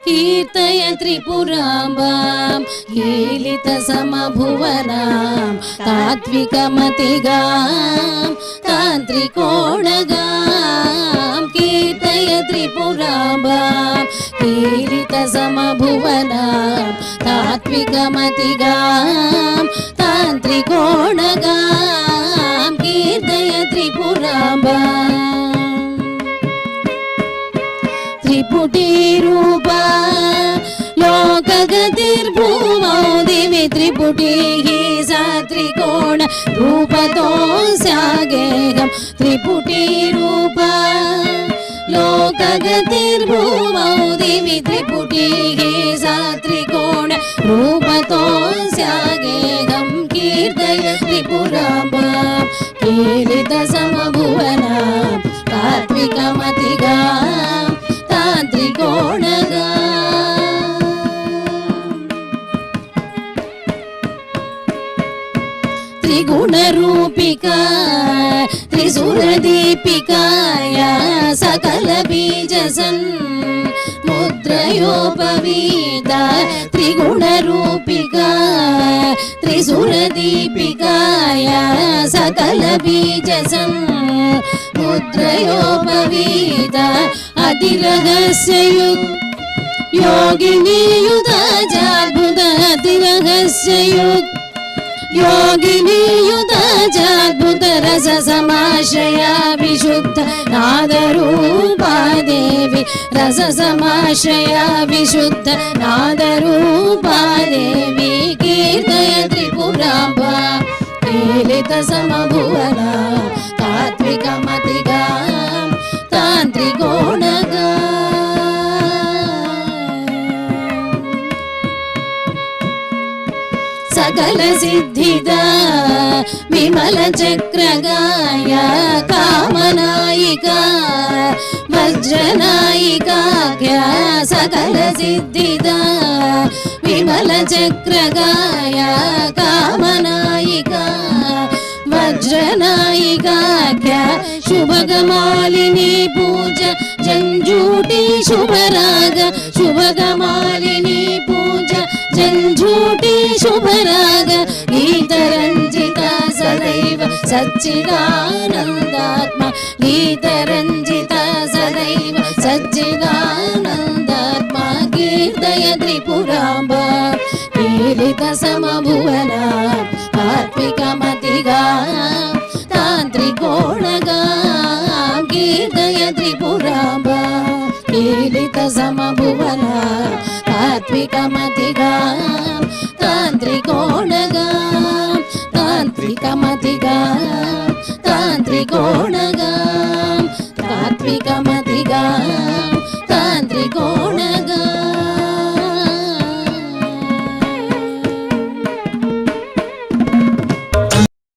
कीर्तय त्रिपुराम्बां कीलितसमभुवनां तात्विकमतिगां तान्त्रिकोणगां कीर्तय त्रिपुराम्बां कीलितसमभुवनां तात्विकमतिगां तान्त्रिकोणगां कीर्तय त्रिपुराम्बां त्रिपुटीरूपा लोकगतिर्भूमौ दिवि त्रिपुटीः सा त्रिकोण रूपतोऽस्यागेहं त्रिपुटीरूपा लोकगतिर्भूमौ दिवि त्रिपुटीः सा त्रिकोण रूपतोऽस्यागेहं कीर्तय त्रिपुराम्बां कीलितसमभुवनां तात्विकमतिगां तान्त्रिकोणगा त्रिगुणरूपिका त्रिसुरदीपिकाया सकलबीजसन् मुद्रयोपवीता त्रिगुणरूपिका त्रिसुरदीपिकाया सकलबीजसन् मुद्रयोपवीता अतिरहस्ययुक् योगिनीयुता जाद्भुत अतिरहस्ययुक् योगिनीयुता जाद्भुत रससमाश्रया विशुद्ध नादरूपा देवी रससमाश्रया विशुद्ध नादरूपा देवी कीर्तय त्रिपुराम्बां कीलितसमभुवना तात्विकमतिगां तान्त्रिकोणगा सकलसिद्धिदा विमलचक्रगाया कामनायिका वज्रनायिकाख्या सकलसिद्धिदा विमलचक्रगाया कामनायिका वज्रनायिकाख्या शुभगमालिनी पूजा जंजूटी शुभराग शुभगमालिनी पूजा जंजूटी शुभराग गीतरंजिता सदैव सच्चिदानन्दात्मा गीतरंजिता सदैव सच्चिदानन्दात्मा कीर्तय त्रिपुराम्बां कीलितसमभुवना तात्विकमतिगां तान्त्रिकोणगां कीर्तय त्रिपुराम्बां कीलितसमभुवना तात्विकमतिगां तान्त्रिकोणगां तान्त्रिकमतिगां तान्त्रिकोणगां तात्विकम